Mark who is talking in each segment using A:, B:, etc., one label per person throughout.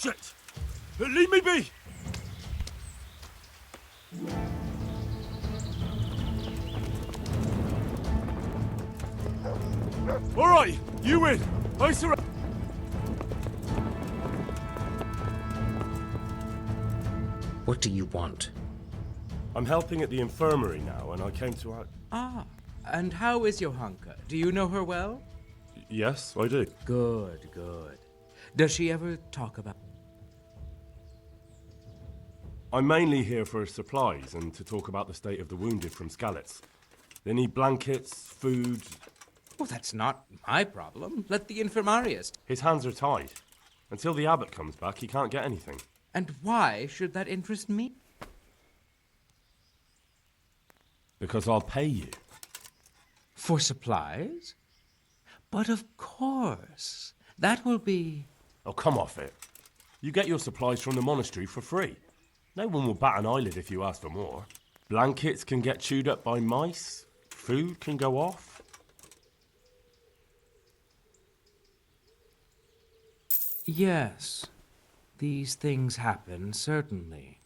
A: Shit! Leave me be! All right, you win. I surrender.
B: What do you want?
A: I'm helping at the infirmary now, and I came to...
C: Ah, and how is Johanka? Do you know her well?
A: Yes, I do.
C: Good, good. Does she ever talk about...
A: I'm mainly here for supplies and to talk about the state of the wounded from Skalitz. They need blankets, food...
C: Oh, that's not my problem. Let the infirmarius...
A: His hands are tied. Until the abbot comes back, he can't get anything.
C: And why should that interest me?
A: Because I'll pay you.
C: For supplies? But of course. That will be...
A: Oh, come off it. You get your supplies from the monastery for free. No one will bat an eyelid if you ask for more. Blankets can get chewed up by mice. Food can go off.
C: Yes. These things happen, certainly.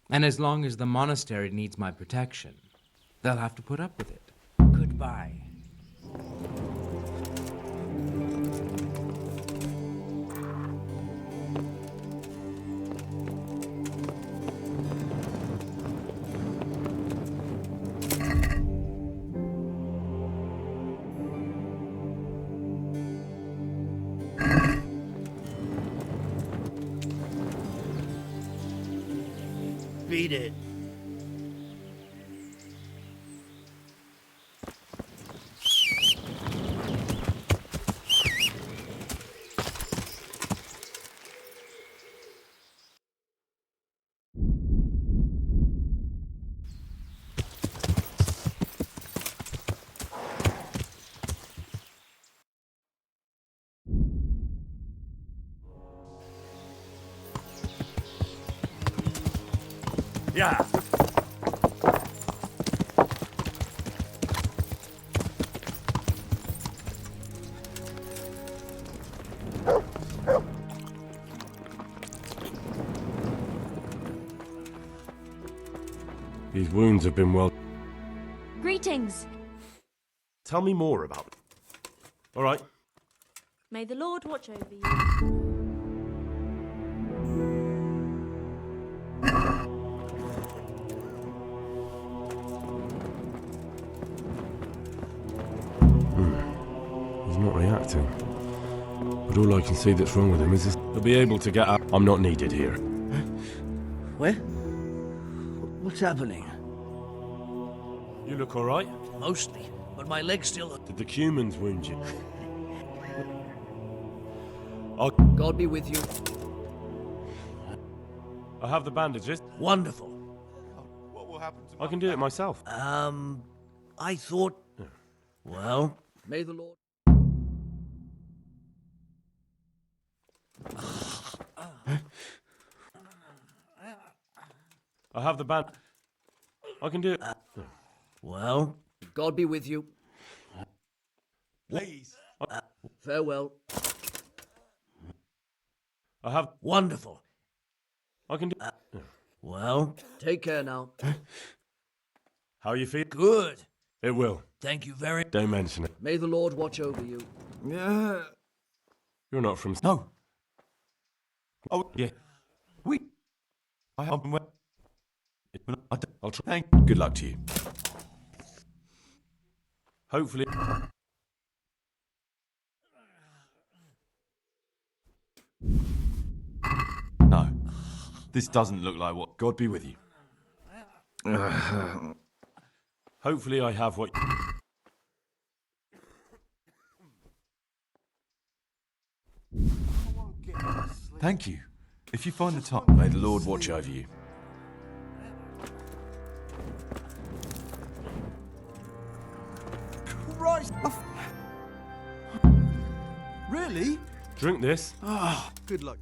C: And as long as the monastery needs my protection, they'll have to put up with it. Goodbye.
D: Beat it.
A: Yeah. These wounds have been well...
E: Greetings.
A: Tell me more about it. All right.
E: May the Lord watch over you.
A: He's not reacting. But all I can see that's wrong with him is this. He'll be able to get out. I'm not needed here.
D: Where? What's happening?
A: You look all right?
D: Mostly, but my leg's still...
A: Did the humans wound you?
D: God be with you.
A: I have the bandages.
D: Wonderful.
F: What will happen to
A: I can do it myself.
D: I thought... Well, may the Lord...
A: I have the band. I can do it.
D: Well, God be with you.
F: Please.
D: Farewell.
A: I have.
D: Wonderful.
A: I can do.
D: Well, take care now.
A: How you feel?
D: Good.
A: It will.
D: Thank you very...
A: Don't mention it.
D: May the Lord watch over you. Yeah.
A: You're not from.
F: No. Oh,
A: Yeah.
F: we. I haven't.
A: I'll try.
F: Thank.
A: Good luck to you. Hopefully.
F: No. This doesn't look like what.
A: God be with you. Hopefully, I have what.
F: Thank you. If you find the time.
A: May the Lord watch over you.
F: Christ. Really?
A: Drink this.
F: Ah, good luck.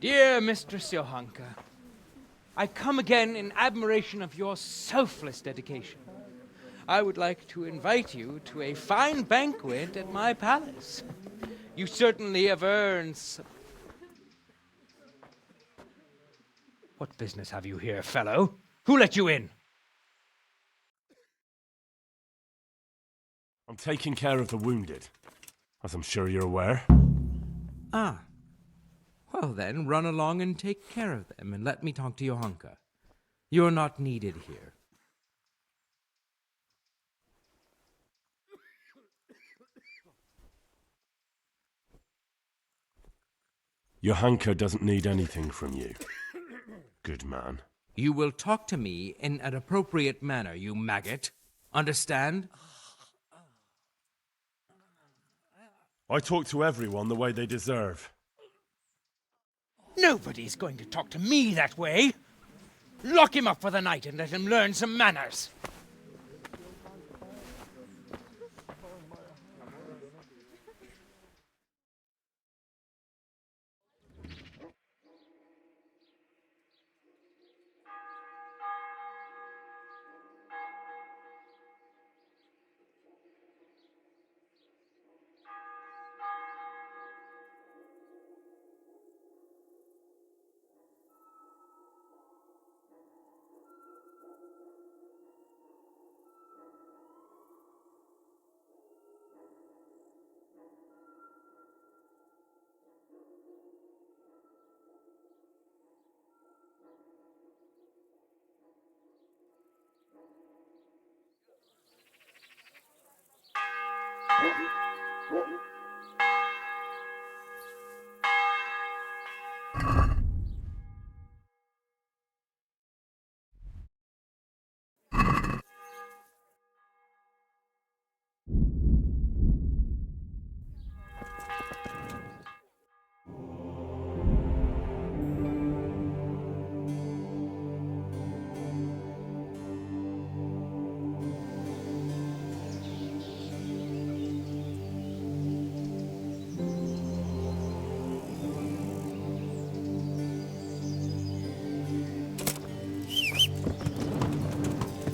C: Dear Mistress Johanka, I come again in admiration of your selfless dedication. I would like to invite you to a fine banquet at my palace. You certainly have earned some... What business have you here, fellow? Who let you in?
A: I'm taking care of the wounded, as I'm sure you're aware.
C: Ah. Well then, run along and take care of them, and let me talk to Johanka. You're not needed here.
A: Johanka doesn't need anything from you. Good man.
C: You will talk to me in an appropriate manner, you maggot. Understand?
A: I talk to everyone the way they deserve.
C: Nobody's going to talk to me that way. Lock him up for the night and let him learn some manners.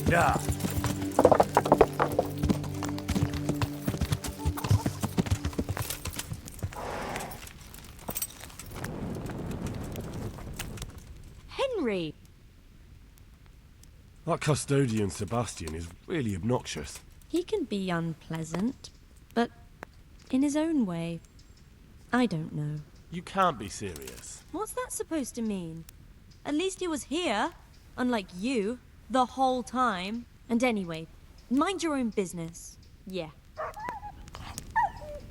A: Yeah.
E: Henry!
A: That custodian Sebastian is really obnoxious.
E: He can be unpleasant, but in his own way. I don't know.
A: You can't be serious.
E: What's that supposed to mean? At least he was here, unlike you, the whole time. And anyway, mind your own business. Yeah.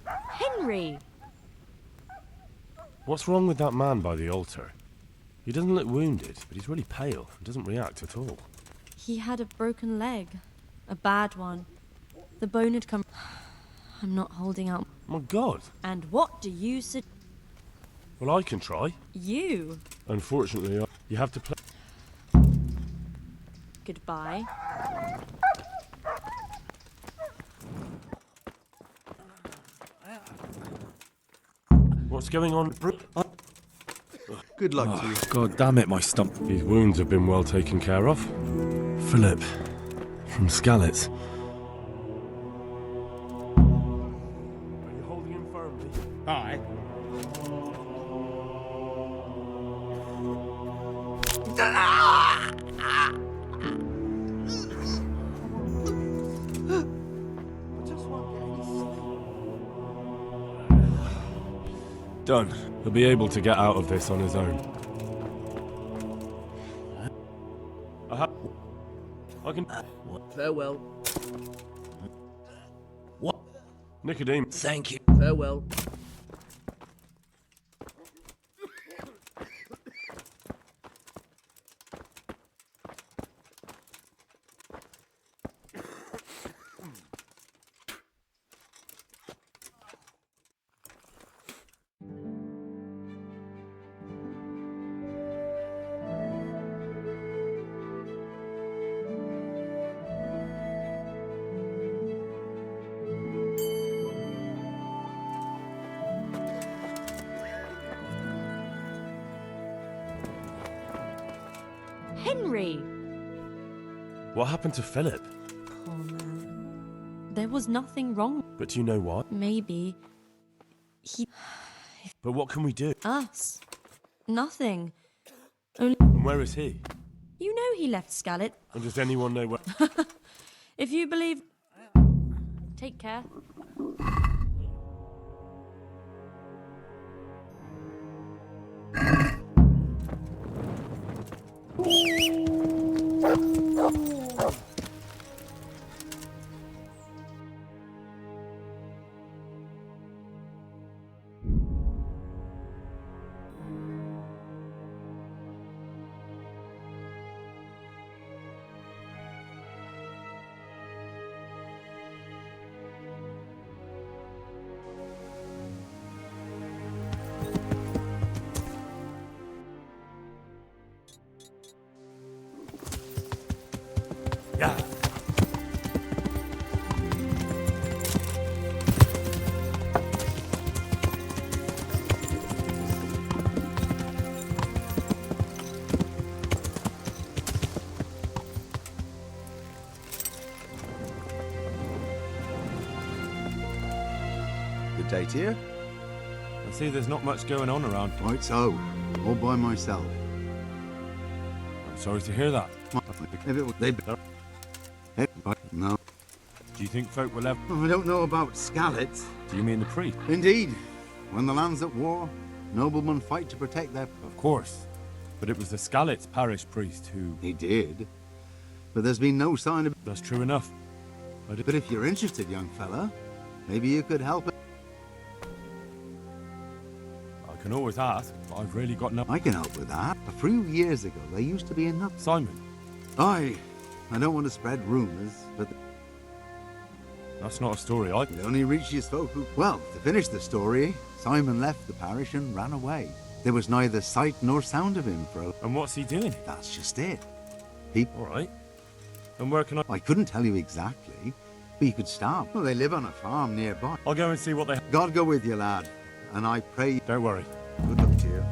E: Henry!
A: What's wrong with that man by the altar? He doesn't look wounded, but he's really pale and doesn't react at all.
E: He had a broken leg. A bad one. The bone had come... I'm not holding out.
A: My God.
E: And what do you suggest?
A: Well, I can try.
E: You?
A: Unfortunately, you have to play...
E: Goodbye.
A: What's going on?
F: Good luck to you.
A: God damn it, my stump. His wounds have been well taken care of. Philip, from Skalitz. Are you holding him firmly?
C: Aye.
A: Done. He'll be able to get out of this on his own. I can...
D: Farewell.
B: What?
A: Nicodemus.
B: Thank you.
D: Farewell.
E: Henry!
A: What happened to Philip?
E: Poor man. There was nothing wrong.
A: But you know what?
E: Maybe. He.
A: But what can we do?
E: Us. Nothing. Only.
A: And where is he?
E: You know he left Scarlet.
A: And does anyone know where?
E: If you believe. Take care.
A: Yeah.
G: Good day to you.
A: I see there's not much going on around.
G: Right so, all by myself.
A: I'm sorry to hear that.
G: If it was, no,
A: Do you think folk will ever...
G: I don't know about Scarlet.
A: Do you mean the priest?
G: Indeed, when the land's at war, noblemen fight to protect their...
A: Of course. But it was the Scalit's parish priest who...
G: He did, but there's been no sign of...
A: That's true enough.
G: But if you're interested, young fella, maybe you could help...
A: I can always ask, but I've really got no...
G: I can help with that. A few years ago, there used to be another...
A: Simon,
G: I don't want to spread rumours, but
A: that's not a story I...
G: it only reaches folk who... Well, to finish the story, Simon left the parish and ran away. There was neither sight nor sound of him for a...
A: And what's he doing?
G: That's just it.
A: All right. And where can I...
G: I couldn't tell you exactly, but you could start. Well, they live on a farm nearby.
A: I'll go and see what they...
G: God go with you, lad. And I pray...
A: Don't worry.
G: Good luck to you.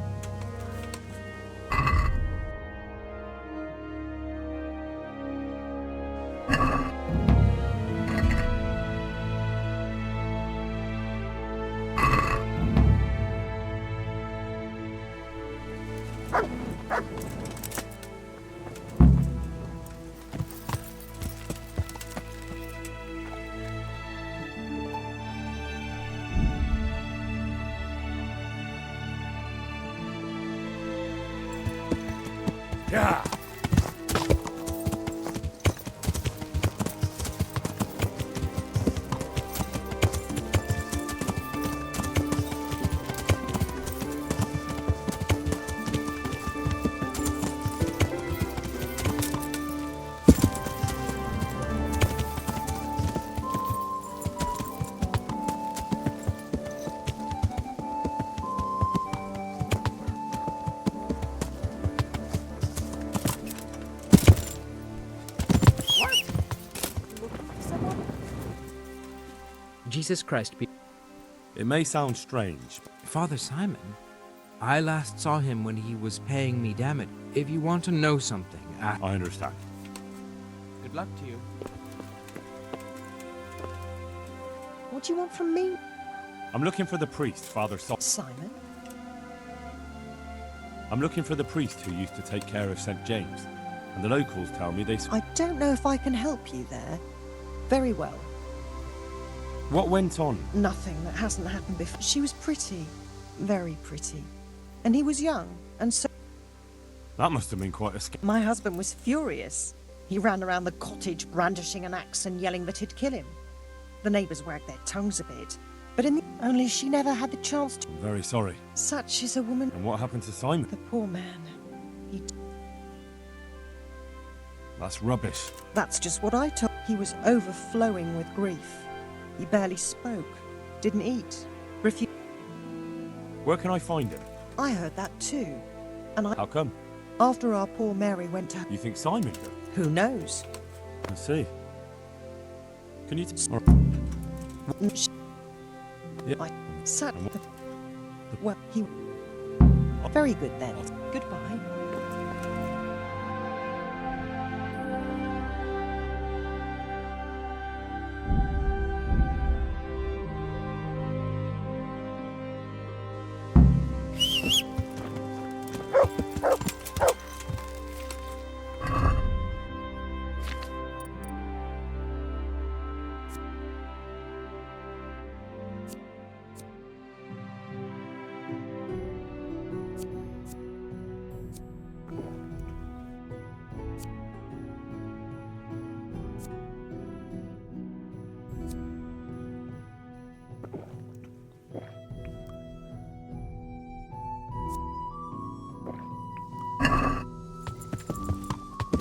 A: Yeah!
C: Jesus Christ,
A: It may sound strange,
C: Father Simon? I last saw him when he was paying me damage. If you want to know something,
A: I understand.
C: Good luck to you.
H: What do you want from me,
A: I'm looking for the priest, Father
H: Simon?
A: I'm looking for the priest who used to take care of St. James. And the locals tell me they...
H: I don't know if I can help you there. Very well.
A: What went on?
H: Nothing that hasn't happened before. She was pretty. Very pretty. And he was young, and so...
A: That must have been quite a scare.
H: My husband was furious. He ran around the cottage brandishing an axe and yelling that he'd kill him. The neighbours wagged their tongues a bit, but only she never had the chance to...
A: I'm very sorry.
H: Such is a woman.
A: And what happened to Simon?
H: The poor man.
A: That's rubbish.
H: That's just what I told. He was overflowing with grief. He barely spoke, didn't eat, refused.
A: Where can I find him?
H: I heard that too. And
A: How come?
H: after our poor Mary went to...
A: You think Simon did?
H: Who knows?
A: I see. Can you... Yeah.
H: Such... Well, he... Very good then. Goodbye.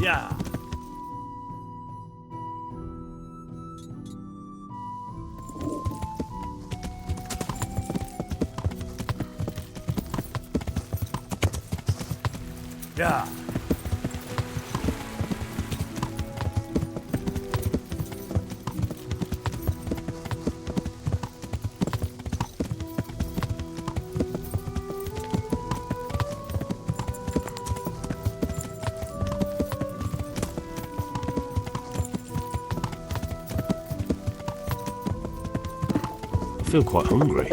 A: Yeah. Yeah. I feel quite hungry.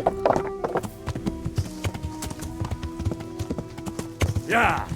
A: Yeah.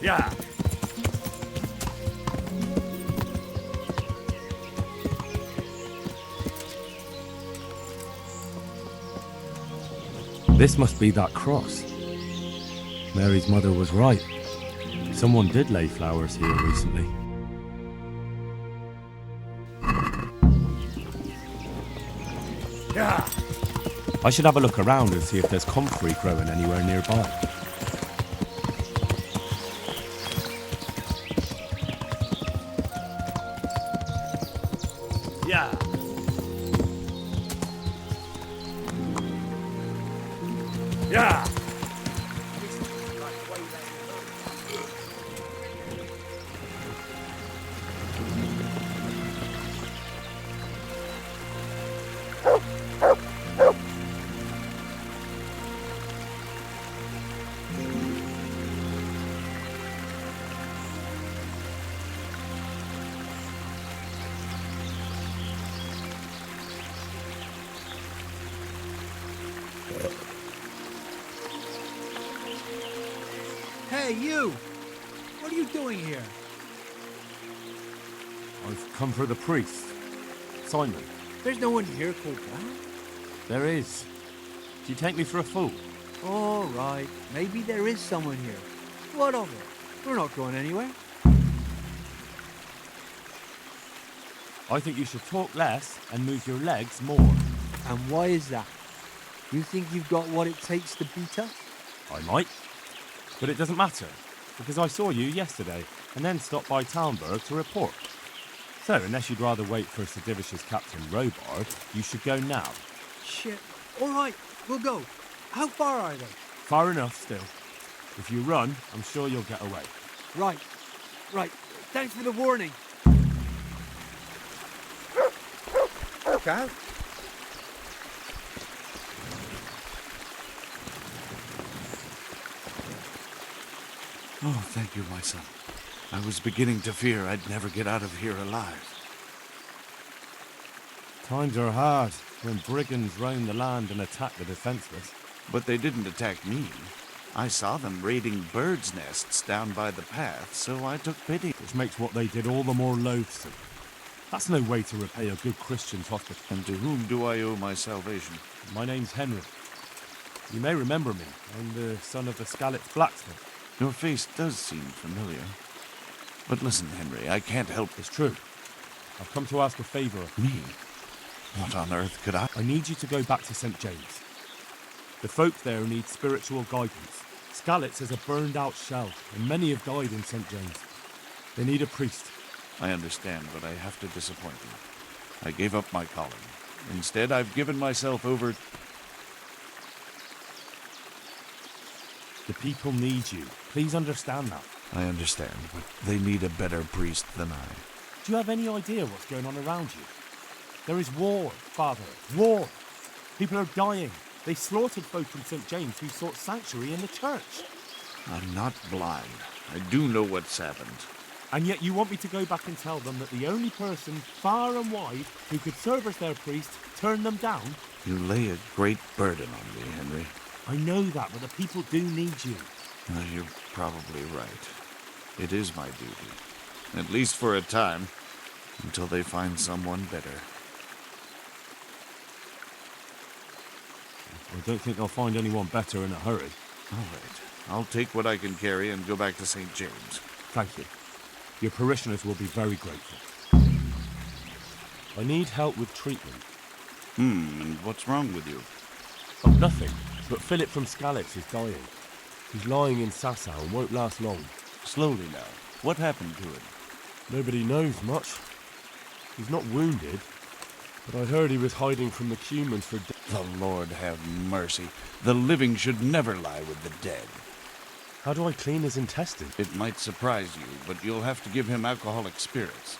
A: Yeah. This must be that cross. Mary's mother was right. Someone did lay flowers here recently. Yeah. I should have a look around and see if there's comfrey growing anywhere nearby. Yeah. Yeah.
I: Hey, you! What are you doing here?
A: I've come for the priest. Simon.
I: There's no one here called that.
A: There is. Do you take me for a fool?
I: All right, maybe there is someone here. What of it? We're not going anywhere.
A: I think you should talk less and move your legs more.
I: And why is that? You think you've got what it takes to beat us?
A: I might. But it doesn't matter, because I saw you yesterday and then stopped by Talmberg to report. So, unless you'd rather wait for Sir Divish's Captain Robard, you should go now.
I: Shit. All right, we'll go. How far are they?
A: Far enough still. If you run, I'm sure you'll get away.
I: Right. Right. Thanks for the warning.
F: Look out.
J: Oh, thank you, my son. I was beginning to fear I'd never get out of here alive.
A: Times are hard when brigands roam the land and attack the defenseless.
J: But they didn't attack me. I saw them raiding birds' nests down by the path, so I took pity.
A: Which makes what they did all the more loathsome. That's no way to repay a good Christian's hospitality.
J: And to whom do I owe my salvation?
A: My name's Henry. You may remember me. I'm the son of the Scalit's blacksmith.
J: Your face does seem familiar. But listen, Henry, I can't help.
A: It's true. I've come to ask a favour of
J: Me? What on earth could I?
A: I need you to go back to St. James. The folk there need spiritual guidance. Scalit's is a burned-out shell, and many have died in St. James. They need a priest.
J: I understand, but I have to disappoint you. I gave up my calling. Instead, I've given myself over.
A: The people need you. Please understand that.
J: I understand, but they need a better priest than I.
A: Do you have any idea what's going on around you? There is war, Father. War. People are dying. They slaughtered folk in St. James who sought sanctuary in the church.
J: I'm not blind. I do know what's happened.
A: And yet you want me to go back and tell them that the only person, far and wide, who could serve as their priest turned them down?
J: You lay a great burden on me, Henry.
A: I know that, but the people do need you.
J: You're probably right. It is my duty. At least for a time. Until they find someone better.
A: I don't think they'll find anyone better in a hurry.
J: All right. I'll take what I can carry and go back to St. James.
A: Thank you. Your parishioners will be very grateful. I need help with treatment.
J: And what's wrong with you?
A: Oh, nothing. But Philip from Scalix is dying. He's lying in Sasau and won't last long.
J: Slowly now. What happened to him?
A: Nobody knows much. He's not wounded, but I heard he was hiding from the humans for
J: The Lord have mercy. The living should never lie with the dead.
A: How do I clean his intestines?
J: It might surprise you, but you'll have to give him alcoholic spirits.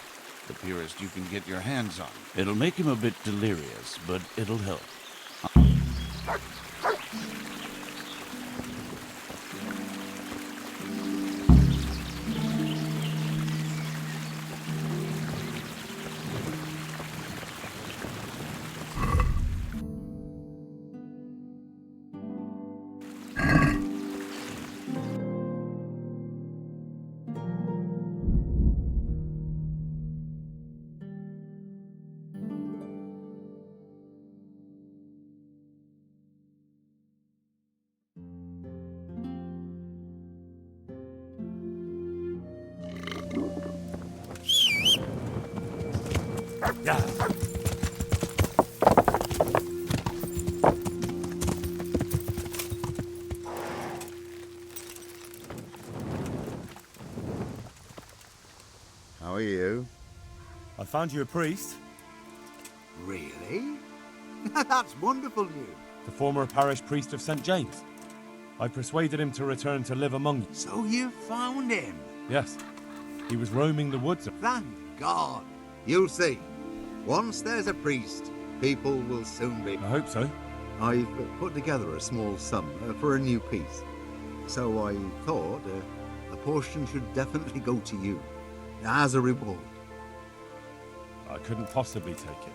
J: The purest you can get your hands on. It'll make him a bit delirious, but it'll help.
A: Yeah.
G: How are you?
A: I found you a priest.
G: Really? That's wonderful news.
A: The former parish priest of St. James. I persuaded him to return to live among you.
G: So you found him?
A: Yes. He was roaming the woods.
G: Thank God. You'll see. Once there's a priest, people will soon be.
A: I hope so.
G: I've put together a small sum for a new piece. So I thought a portion should definitely go to you as a reward.
A: I couldn't possibly take it.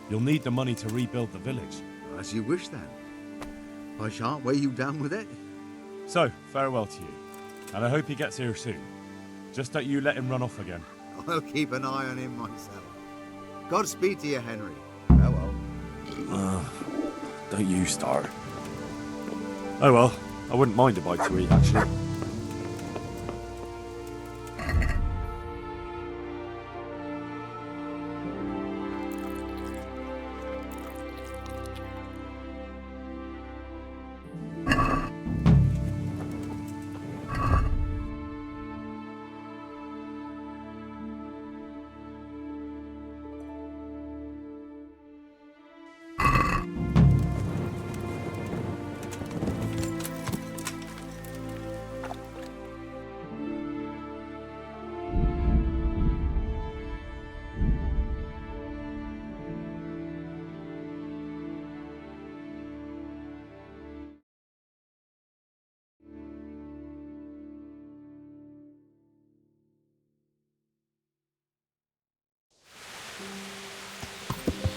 A: You'll need the money to rebuild the village.
G: As you wish then. I shan't weigh you down with it.
A: So, farewell to you. And I hope he gets here soon. Just don't you let him run off again.
G: I'll keep an eye on him myself. Godspeed to you, Henry. Farewell.
A: Don't you start. Oh well, I wouldn't mind a bite to eat, actually.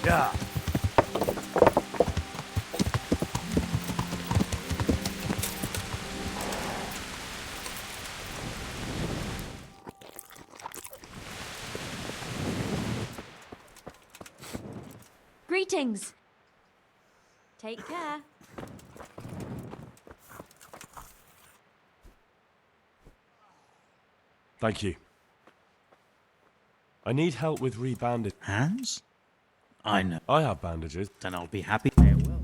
A: Yeah.
E: Greetings. Take care.
A: Thank you. I need help with rebandage.
K: Hands? I know.
A: I have bandages.
K: Then I'll be happy. Farewell.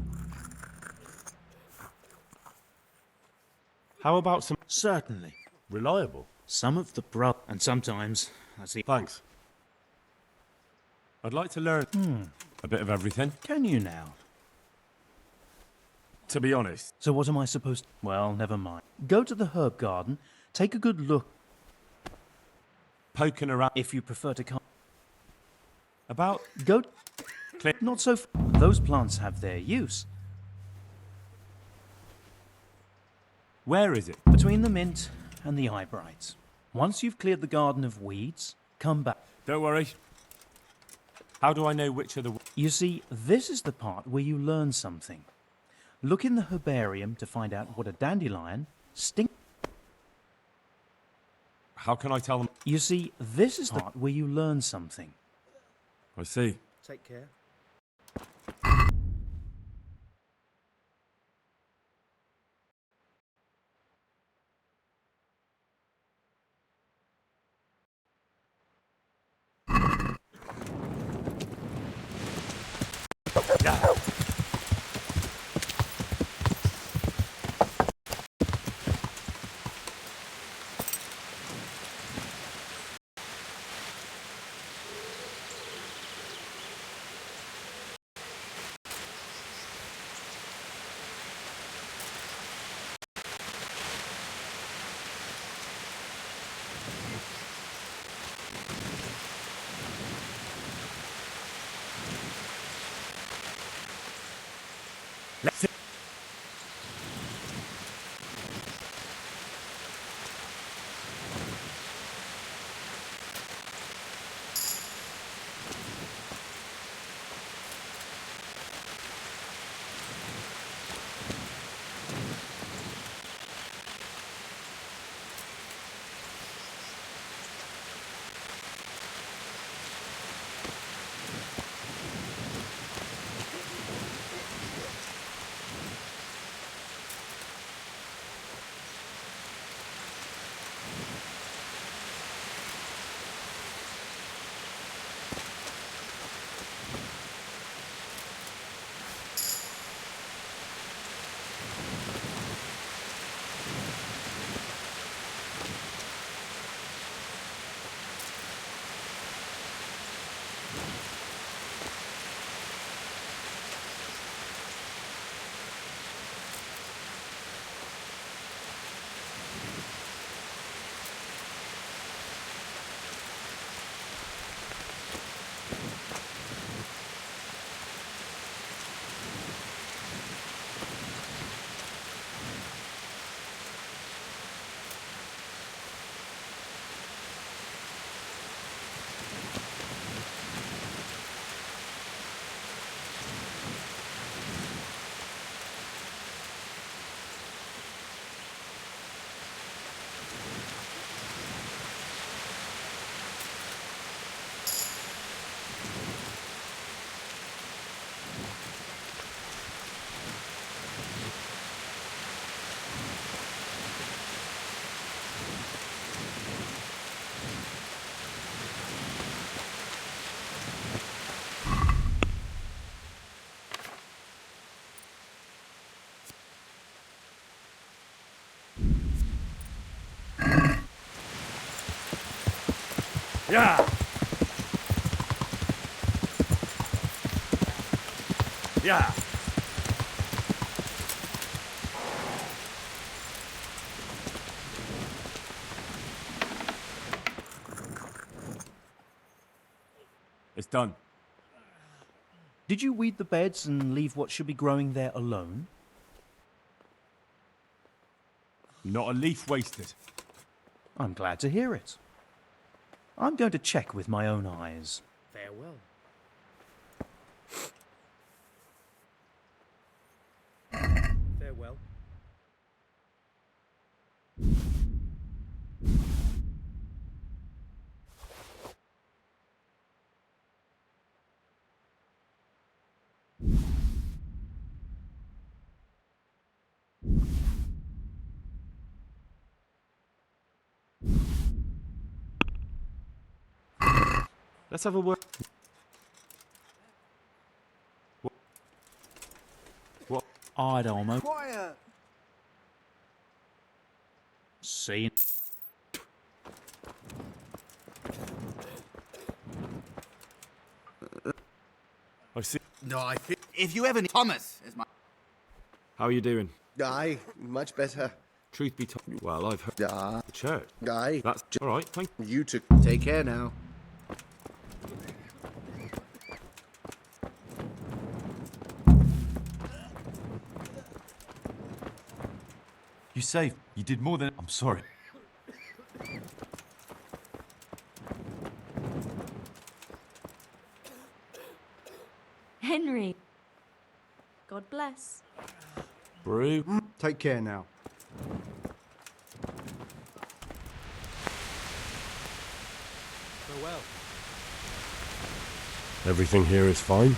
A: How about some
K: Certainly.
A: reliable?
K: Some of the and sometimes I see.
A: Thanks. I'd like to learn a bit of everything.
K: Can you now?
A: To be honest.
K: So what am I supposed to? Well, never mind. Go to the herb garden, take a good look.
A: Poking around.
K: If you prefer to come.
A: About
K: Go. Not so. Those plants have their use.
A: where is it?
K: Between the mint and the eyebrights. Once you've cleared the garden of weeds, come back.
A: Don't worry. How do I know which are the...
K: You see, this is the part where you learn something. Look in the herbarium to find out what a dandelion stink.
A: How can I tell them?
K: You see, this is the part where you learn something.
A: I see.
F: Take care.
A: Let's see. Yeah. Yeah. It's done.
K: Did you weed the beds and leave what should be growing there alone?
A: Not a leaf wasted.
K: I'm glad to hear it. I'm going to check with my own eyes.
F: Farewell. Farewell.
A: Let's have a word. What?
K: I'd almost
F: Quiet.
K: seen.
A: I see.
F: No, I think if you ever need Thomas is my.
A: How are you doing?
F: Aye, much better.
A: Truth be told, well, I've heard
F: Aye,
A: the church.
F: aye.
A: That's all right. Thank
F: You took. Take care now.
A: you. Saved. You did more than. I'm sorry.
E: Henry. God bless.
A: Brew.
I: Take care now. Farewell.
A: Everything here is fine.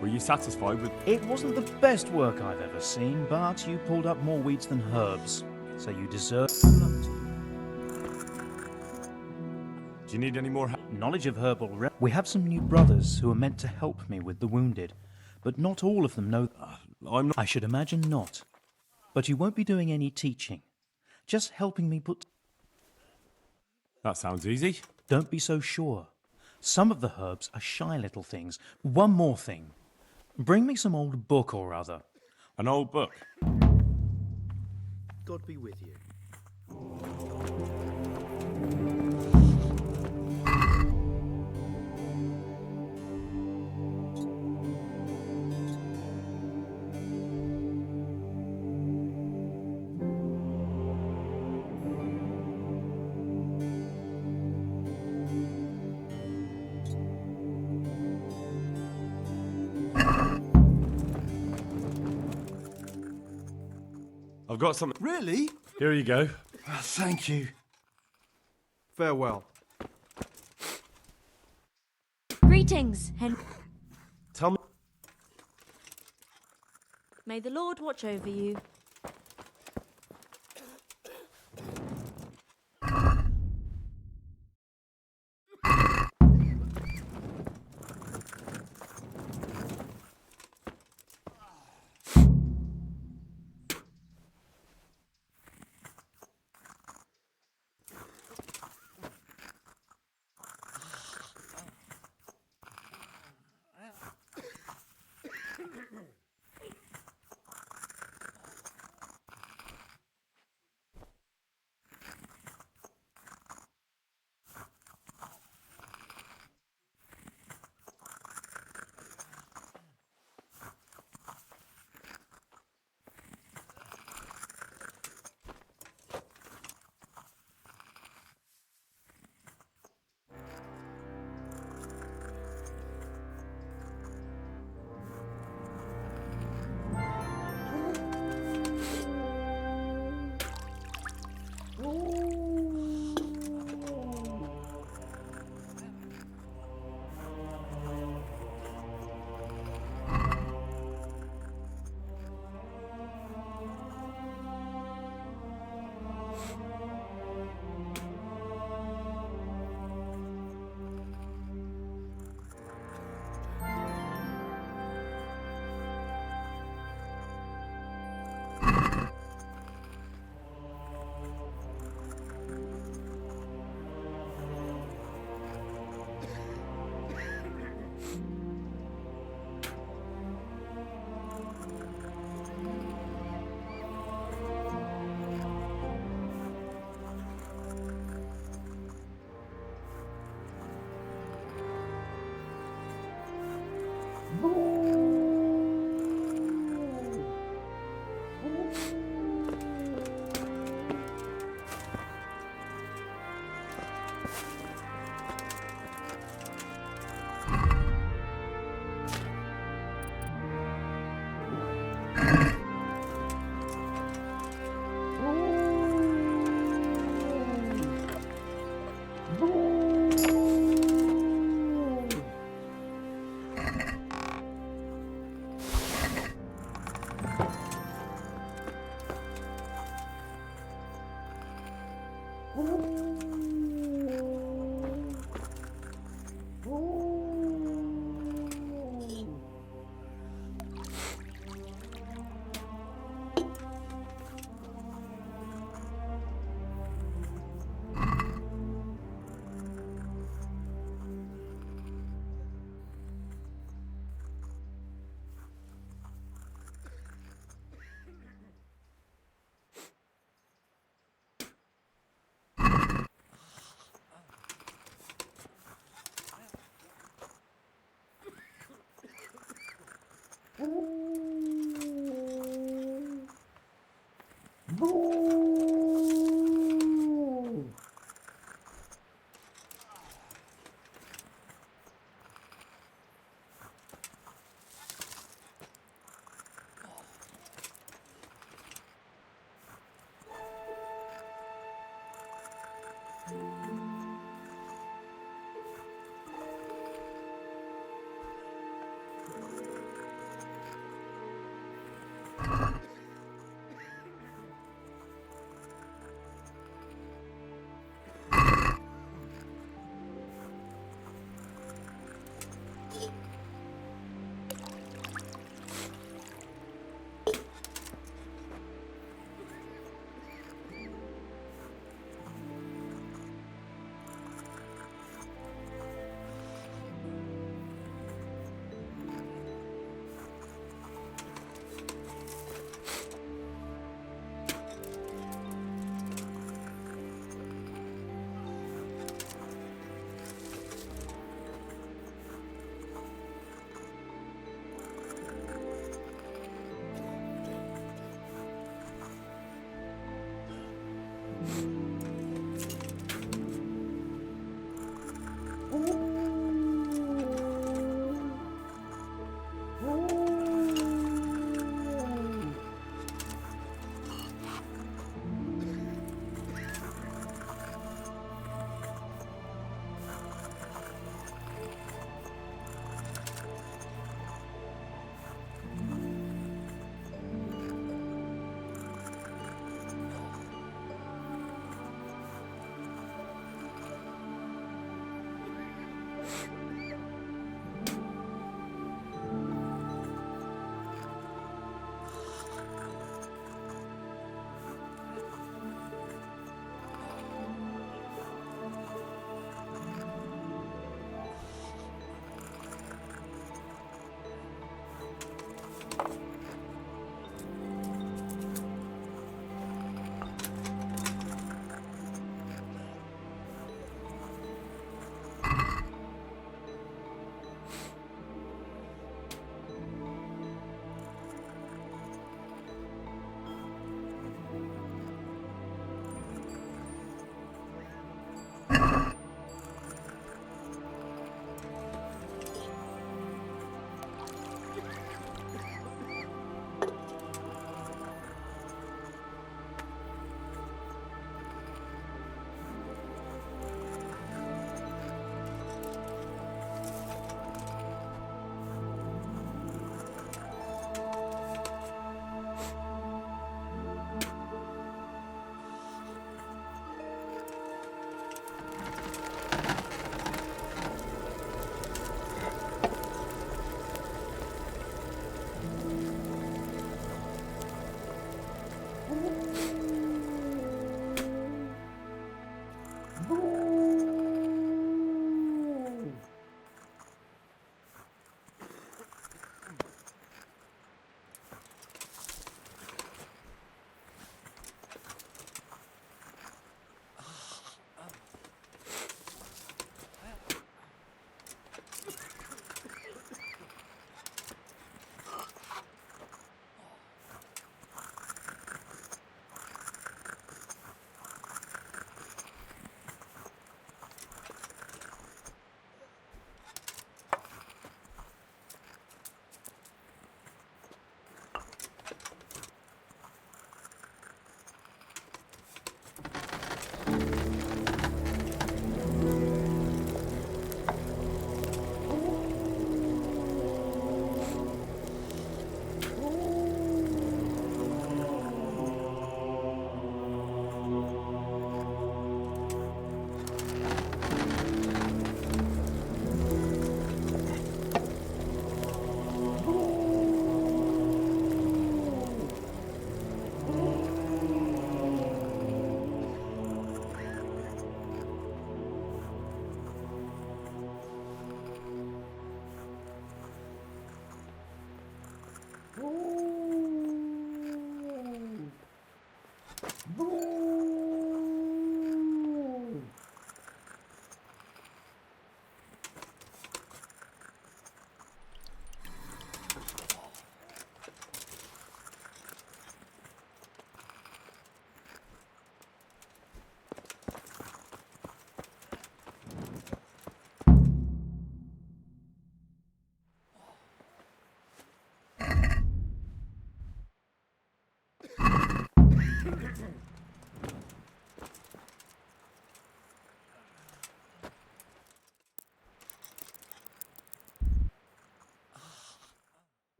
A: Were you satisfied with...
K: It wasn't the best work I've ever seen, but you pulled up more weeds than herbs, so you deserve...
A: Do you need any more help?
K: Knowledge of herbal... We have some new brothers who are meant to help me with the wounded, but not all of them know...
A: I'm not...
K: I should imagine not. But you won't be doing any teaching. Just helping me put...
A: That sounds easy.
K: Don't be so sure. Some of the herbs are shy little things. One more thing. Bring me some old book or other.
A: An old book.
I: God be with you.
A: I've got some...
I: Really?
A: Here you go.
I: Thank you. Farewell.
E: Greetings, Henry.
A: Tell me...
E: May the Lord watch over you.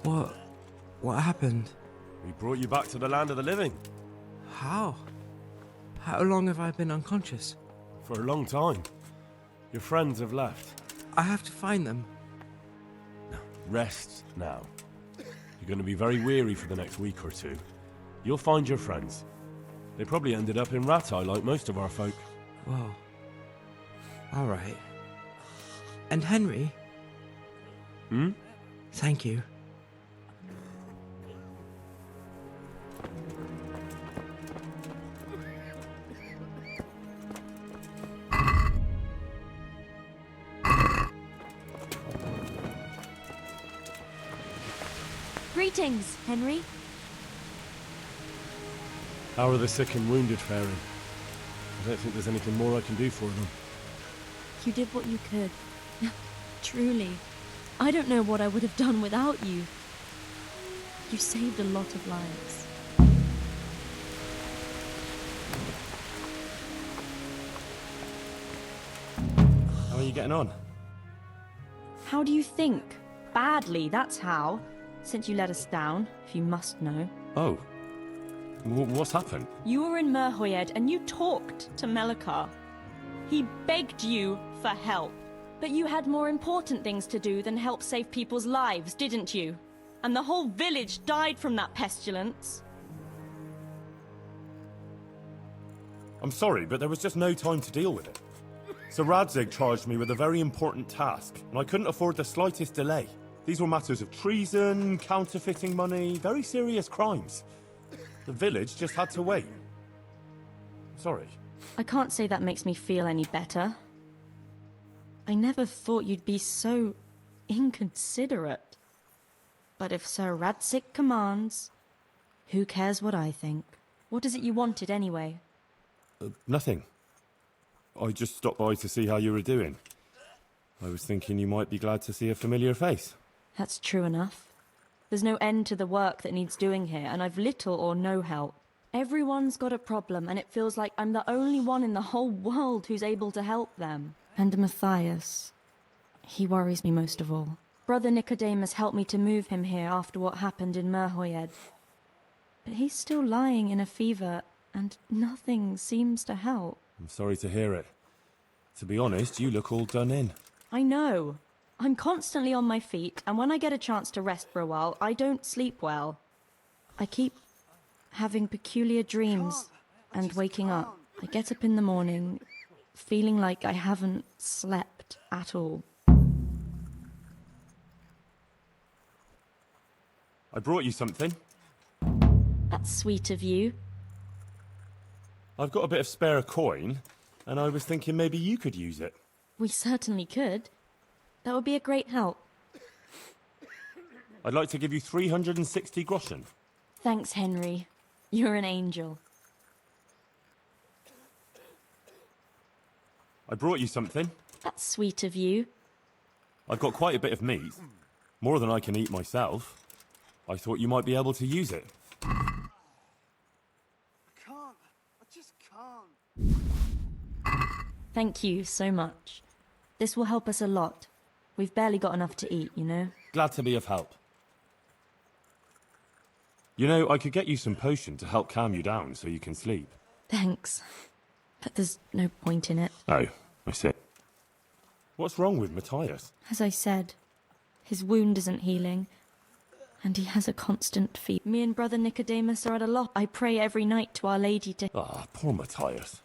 C: What happened?
A: We brought you back to the land of the living.
C: How? How long have I been unconscious?
A: For a long time. Your friends have left.
C: I have to find them.
A: Rest now. You're going to be very weary for the next week or two. You'll find your friends. They probably ended up in Rattay like most of our folk.
C: Whoa. All right. And Henry?
A: Hmm?
C: Thank you.
E: Greetings, Henry.
A: How are the sick and wounded faring? I don't think there's anything more I can do for them.
E: You did what you could. Truly. I don't know what I would have done without you. You saved a lot of lives.
A: How are you getting on?
E: How do you think? Badly, that's how. Since you let us down, if you must know.
A: Oh. What's happened?
L: You were in Merhoyed and you talked to Melikar. He begged you for help. But you had more important things to do than help save people's lives, didn't you? And the whole village died from that pestilence.
A: I'm sorry, but there was just no time to deal with it. Sir Radzig charged me with a very important task, and I couldn't afford the slightest delay. These were matters of treason, counterfeiting money, very serious crimes. The village just had to wait. Sorry.
L: I can't say that makes me feel any better. I never thought you'd be so inconsiderate. But if Sir Radzig commands, who cares what I think? What is it you wanted anyway?
A: Nothing. I just stopped by to see how you were doing. I was thinking you might be glad to see a familiar face.
L: That's true enough. There's no end to the work that needs doing here, and I've little or no help. Everyone's got a problem, and it feels like I'm the only one in the whole world who's able to help them. And Matthias, he worries me most of all. Brother Nicodemus helped me to move him here after what happened in Merhoyed. But he's still lying in a fever, and nothing seems to help.
A: I'm sorry to hear it. To be honest, you look all done in.
L: I know. I'm constantly on my feet, and when I get a chance to rest for a while, I don't sleep well. I keep having peculiar dreams and waking up. I get up in the morning feeling like I haven't slept at all.
A: I brought you something.
L: That's sweet of you.
A: I've got a bit of spare coin, and I was thinking maybe you could use it.
L: We certainly could. That would be a great help.
A: I'd like to give you 360 groschen.
L: Thanks, Henry. You're an angel.
A: I brought you something.
L: That's sweet of you.
A: I've got quite a bit of meat. More than I can eat myself. I thought you might be able to use it.
F: I just can't.
L: Thank you so much. This will help us a lot. We've barely got enough to eat, you know?
A: Glad to be of help. You know, I could get you some potion to help calm you down so you can sleep.
L: Thanks. But there's no point in it.
A: Oh, I see. What's wrong with Matthias?
L: As I said, his wound isn't healing, and he has a constant fever. Me and Brother Nicodemus are at a loss. I pray every night to Our Lady to...
A: Ah, poor Matthias.